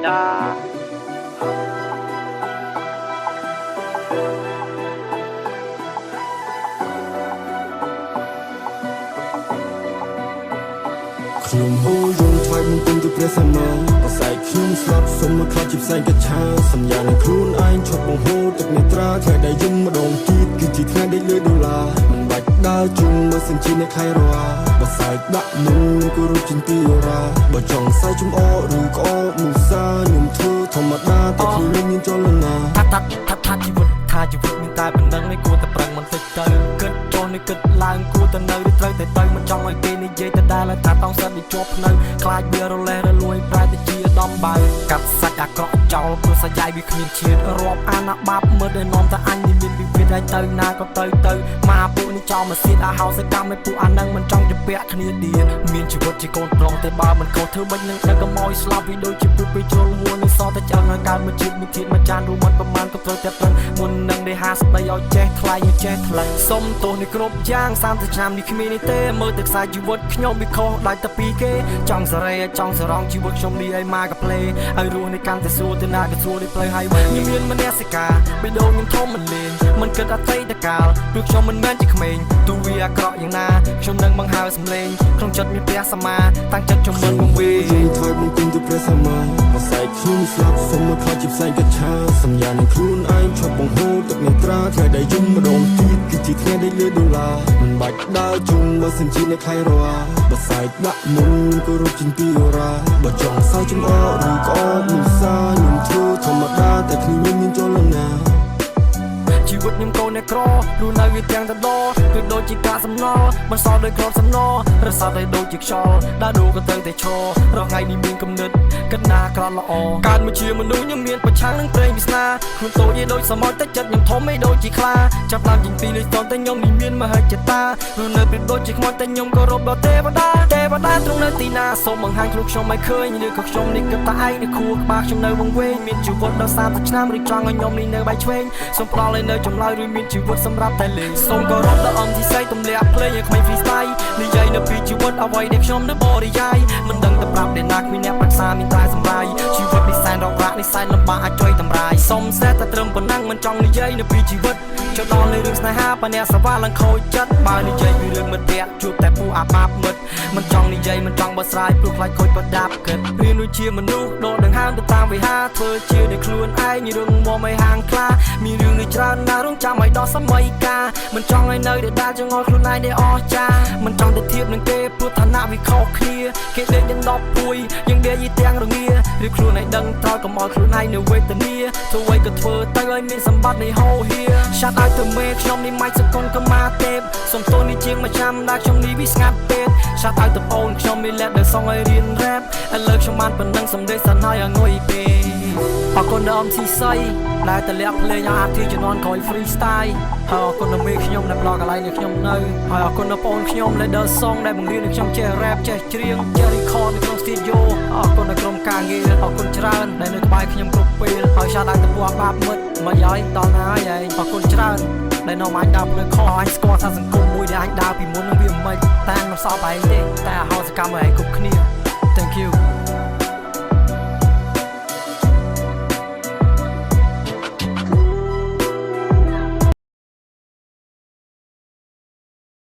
ណាខ្ញុំហូរយងថ្វាយបង្គំទៅព្រះសម្មាបស័យខ្ញុំស្លាប់សុំមកខ្លាចជាផ្សែងកច្ឆាសញ្ញានឹងខ្លួនឯងឈប់បង្ហូរទឹកនេត្រាថ្ងៃដែលយំម្ដងទៀតគឺជាថ្ងៃដេកលើដុល្លារមិនបាច់ដើរជុំមើលសិនជាអ្នកខៃរ៉ាបស័យដាក់មុនគោរពជាទីអូរ៉ាបើចង់សាយចំអកឬក្អកមុសាខ្ញុំធ្វើធម្មតាតែខ្លួនមានចលនាថាជីវិតមានតែប៉ុណ្្នឹងឯងគួរតែប្រឹងមិនតិចទៅគិតចូលនេះគិតឡើងគួរតែនៅឬត្រូវតែទៅមិនចង់ឲ្យគេនិយាយតែដែលថាតង់សិននេះជាប់ភ្នៅខ្លាចវារលេះរលួយប្រែទៅជាដំបើកាត់សាច់អាក្រក់ចោលព្រោះសាច់វាគ្មានជាតិរាប់អាណាបាបមើលដែលនាំតែអញនេះមានវិវាទឲ្យទៅណាក៏ទៅមកពួកនេះចោលមកសៀតអាហោសកម្មឲ្យពួកអានឹងមិនចង់ជពាក់គ្នាទៀតមានជីវិតជាកូនប្រុសតែបើមិនខុសធ្វើមិននឹងដឹកកុំឲ្យស្លាប់វាដូចជាពួកពេលជ្រុលហួរនឹងសតតែឆ្អឹងឲ្យកើតមកជាតិមួយទៀតមួយចានរួមមិនប្រមាណក៏ត្រូវតែប្រឹងមុននឹងដែលហាស្ដីឲ្យចេះថ្លៃសុំទោសនេះគ្រប់យ៉ាង30ឆ្នាំនេះគ្មាននេះទេមើលទឹកខ្សែជីវិតខ្ញុំវាខុសដាច់តែពីគេចង់សារ៉េចង់សរងជីវិតខ្ញុំនេះឲ្យមកកាផ្លេឲ្យរស់នេះកាន់តែស្រួលទៅណាក៏ស្រួលនេះផ្លូវហើយវិញមានមនសិកាបេះដូងខ្ញុំធំមិនលេងមិនគិតអតីតកាលព្រោះខ្ញុំមិនមែនជាក្មេងទោះវាអាក្រក់យ៉ាងណាខ្ញុំនឹងបង្ហើរសម្លេងក្នុងចិត្តមានព្រះសម្មាតាំងចិត្តជំនន់បង្វេថ្វាយបង្គំទៅព្រះសម្មាបស័យខ្ញុំស្លាប់សុំមកខ្លាចជាផ្សែងកច្ឆាសញ្ញានឹងខ្លួនឯងឈប់បង្ហូរទឹកនេត្រាថ្ងៃដែលយំម្ដងទៀតគឺជាថ្ងៃដេកលើដុល្លារមិនបាច់ដើរជុំមើលសិនជាអ្នកខៃរ៉ាបស័យដាក់មុនគោរពជាទីអូរ៉ាបើចង់សាយចំអកឬក្អកមុសាខ្ញុំធ្វើធម្មតាតែគ្នាមានចលនាជីវិតខ្ញុំកូនអ្នកក្ររស់នៅវាទាំងដដគឺដូចជាកាសំណល់មិនសល់ដោយក្របសំណររសាតែដូចជាខ្យល់ដើរដូរក៏ទៅតែឈររហងៃនេះមានគំនិតគិតណាក្រល្អកើតមកជាមនុស្សខ្ញុំមានប្រឆាំងនឹងព្រេងវាសនាខ្លួនតូចឯដូចសមុទ្រតែចិត្តខ្ញុំធំឯដូចជាខ្លាចាប់ឡើងជាងពីលើស្ទន់តែខ្ញុំនេះមានមហិច្ឆតារស់នៅពីដូចជាខ្មោចតែខ្ញុំគោរពដល់ទេវតាទ្រង់នៅទីណាសូមបង្ហាញខ្លួនខ្ញុំឲ្យឃើញឬក៏ខ្ញុំនេះគិតតែឯងនៅខួរក្បាលខ្ញុំនៅវង្វេងមានជីវិតដល់30ឆ្នាំឬចង់ឲ្យខ្ញុំនេះនៅបែកឆ្វេងសូមផ្ដល់ឲ្យនៅចម្លើយឬមានជីវិតសម្រាប់តែលេងសូមគោរពដល់អង្គទីស័យទម្លាក់ភ្លេងឲ្យក្មេង freestyle និយាយនៅពីជីវិតអ្វីដែលខ្ញុំនៅបរិយាយមិនដឹងទៅប្រាប់អ្នកណាគ្មានអ្នកប្រឹក្សាមានតែសម្រាយជីវិតនេះសែនរករាក់នេះសែនលំបាកអាចជួយតម្រាយសុំសេះតែត្រឹមប៉ុណ្ណឹងមិនចង់និយាយនៅពីជីវិតចូលដល់លើរឿងស្នេហាបើអ្នកសវ៉ាឡើងខូចចិត្តបើនិយាយពីរឿងមិត្តភក្តិជួបតែពួកអាបាបមិត្តមិនចង់និយាយមិនចង់បស្រាយព្រោះខ្លាចខូចប្រដាប់គិតរៀនដូចជាមនុស្សដកដង្ហើមទៅតាមវិហារធ្វើជានៃខ្លួនឯងរឿងមកមិនហាងខ្លាមានរឿងនេះច្រើនណាស់រងចាំឲ្យដល់សម័យកាលមិនចង់ឲ្យនៅដដែលចងល់ខ្លួនឯងដែលអស្ចារ្យមិនចង់ទៅធៀបនឹងគេព្រោះឋានៈវាខុសគ្នាគេដេកយ៉ាង10ពួយយ៉ាងដេកយីទាំងរងាឬខ្លួនឯងដឹងត្រូវកុំឲ្យខ្លួនឯងនៅវេទនាធ្វើអ្វីក៏ធ្វើទៅឲ្យមានសម្បត្តិនៃហោហៀឆាត់ឲ្យទៅមេខ្ញុំនេះមិនសកុនកម្មាទេពសុំទោសនេះជាងមួយចាំដែលខ្ញុំនេះវាស្ងាត់ពេកឆាត់ឲ្យទៅអូនខ្ញុំមានលែកដែលសងឲ្យរៀនរ៉េបឥឡូវខ្ញុំបានប៉ុណ្ណឹងសំដីសិនហើយឲ្យងុយពេអរគុណដល់អំស៊ីស័យដែលតលាក់ភ្លេងឲ្យអាទិជំនាន់ក្រោយ freestyle ហើយអរគុណដល់មេខ្ញុំដែលប្លុកកន្លែងនេះខ្ញុំនៅហើយអរគុណដល់បងខ្ញុំ leader song ដែលបង្រៀនឲ្យខ្ញុំចេះ rap ចេះច្រៀងចេះ record នៅក្នុង studio អរគុណដល់ក្រុមការងារអរគុណច្រើនដែលនៅក្បែរខ្ញុំគ្រប់ពេលហើយឆាតឲ្យទៅពួកអាបាបមិត្តមកហើយដល់ណាហើយអរគុណច្រើនដែលនាំអញដើរផ្លូវខអញស្គាល់ថាសង្គមមួយដែលអញដើរពីមុននឹងវាមិនតែមិនសល់បែងទេតែអហោសកម្មឲ្យគ្រប់គ្នា